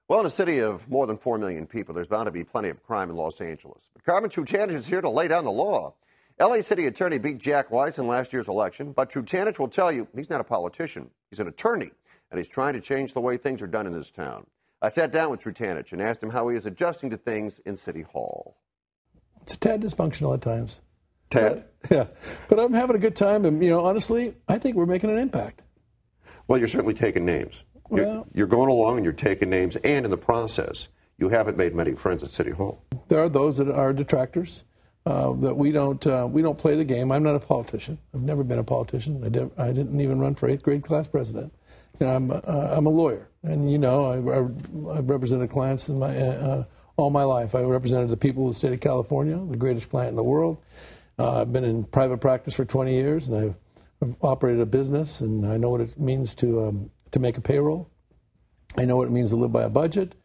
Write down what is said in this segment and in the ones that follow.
Well, in a city of more than 4 million people, there's bound to be plenty of crime in Los Angeles. But Carmen Trutanich is here to lay down the law. L.A. City Attorney beat Jack Weiss in last year's election, but Trutanich will tell you he's not a politician. He's an attorney, and he's trying to change the way things are done in this town. I sat down with Trutanich and asked him how he is adjusting to things in City Hall. It's a tad dysfunctional at times. Tad? Yeah. But I'm having a good time, and, honestly, I think we're making an impact. Well, you're certainly taking names. You're going along and you're taking names, and in the process, you haven't made many friends at City Hall. There are those that are detractors, that we don't play the game. I'm not a politician. I've never been a politician. I didn't even run for 8th grade class president. I'm a lawyer, and I've represented clients in all my life. I represented the people of the state of California, the greatest client in the world. I've been in private practice for 20 years, and I've operated a business, and I know what it means to make a payroll. I know what it means to live by a budget,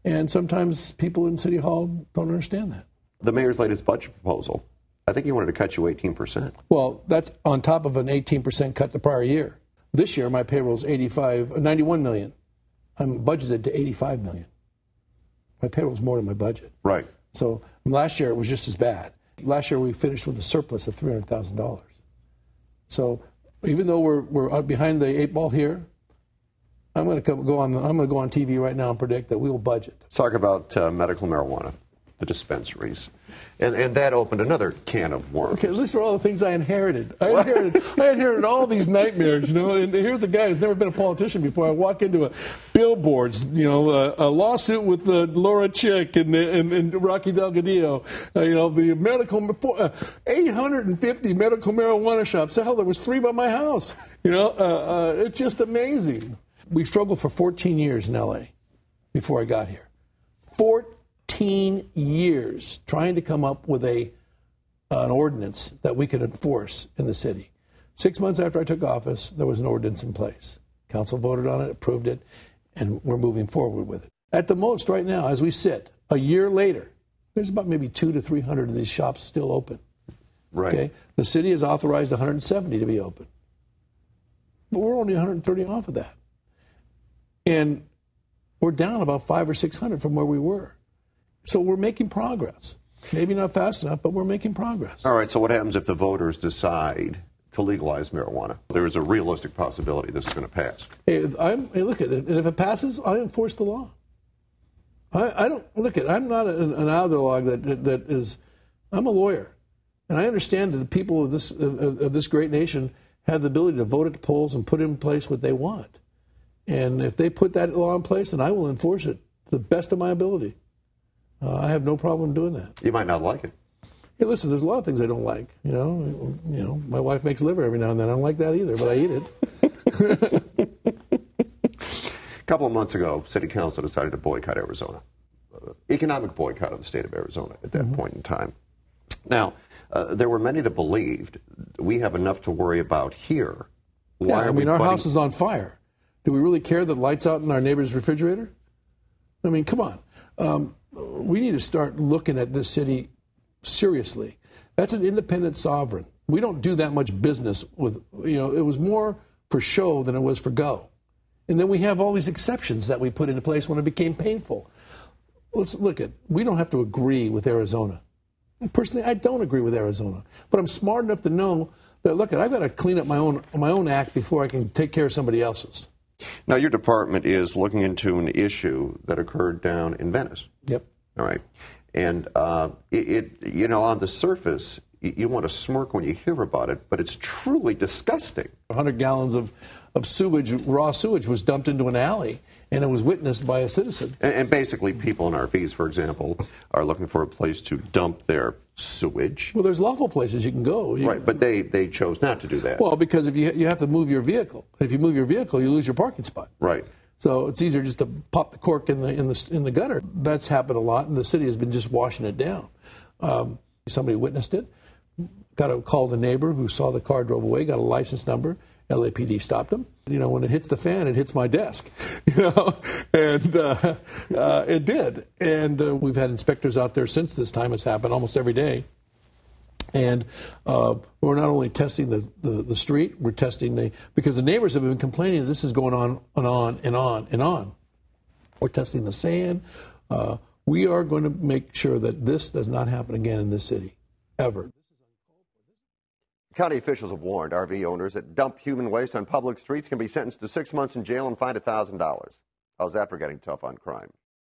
and sometimes people in City Hall don't understand that. The mayor's latest budget proposal, I think he wanted to cut you 18%. Well, that's on top of an 18% cut the prior year. This year, my payroll is $91 million. I'm budgeted to $85 million. My payroll is more than my budget. Right. So last year, it was just as bad. Last year, we finished with a surplus of $300,000. So even though we're behind the 8 ball here, I'm going to go on TV right now and predict that we will budget. Let's talk about medical marijuana, the dispensaries, and that opened another can of worms. Okay, these are all the things I inherited. I inherited all these nightmares, And here's a guy who's never been a politician before. I walk into a billboards, a lawsuit with Laura Chick and Rocky Delgadillo. The medical 850 medical marijuana shops. Hell, there was 3 by my house. It's just amazing. We struggled for 14 years in L.A. before I got here. 14 years trying to come up with an ordinance that we could enforce in the city. 6 months after I took office, there was an ordinance in place. Council voted on it, approved it, and we're moving forward with it. At the most, right now, as we sit, a year later, there's about maybe 200 to 300 of these shops still open. Right. Okay? The city has authorized 170 to be open. But we're only 130 off of that. And we're down about 500 or 600 from where we were. So we're making progress. Maybe not fast enough, but we're making progress. All right, so what happens if the voters decide to legalize marijuana? There is a realistic possibility this is going to pass. Hey, look at it. And if it passes, I enforce the law. I'm not an ideologue that is. I'm a lawyer. And I understand that the people of this great nation have the ability to vote at the polls and put in place what they want. And if they put that law in place, then I will enforce it to the best of my ability. I have no problem doing that. You might not like it. Hey, listen, there's a lot of things I don't like. My wife makes liver every now and then. I don't like that either, but I eat it. A couple of months ago, City Council decided to boycott Arizona. Economic boycott of the state of Arizona at that point in time. Now, there were many that believed we have enough to worry about here. Our house is on fire. Do we really care that lights out in our neighbor's refrigerator? I mean, come on. We need to start looking at this city seriously. That's an independent sovereign. We don't do that much business with, it was more for show than it was for go. And then we have all these exceptions that we put into place when it became painful. Let's look at, we don't have to agree with Arizona. Personally, I don't agree with Arizona. But I'm smart enough to know that, look, I've got to clean up my own act before I can take care of somebody else's. Now, your department is looking into an issue that occurred down in Venice. Yep. All right. And on the surface, you want to smirk when you hear about it, but it's truly disgusting. 100 gallons of sewage, raw sewage, was dumped into an alley, and it was witnessed by a citizen. And basically, people in RVs, for example, are looking for a place to dump their sewage. Well, there's lawful places you can go. Right, but they chose not to do that. Well, because if you have to move your vehicle. If you move your vehicle, you lose your parking spot. Right. So it's easier just to pop the cork in the gutter. That's happened a lot, and the city has been just washing it down. Somebody witnessed it, called a neighbor who saw the car drove away, got a license number. LAPD stopped him. When it hits the fan, it hits my desk. And it did. And we've had inspectors out there since this time has happened almost every day. And we're not only testing the street, we're testing because the neighbors have been complaining that this is going on and on and on and on. We're testing the sand. We are going to make sure that this does not happen again in this city, ever. County officials have warned RV owners that dump human waste on public streets can be sentenced to 6 months in jail and fined $1,000. How's that for getting tough on crime?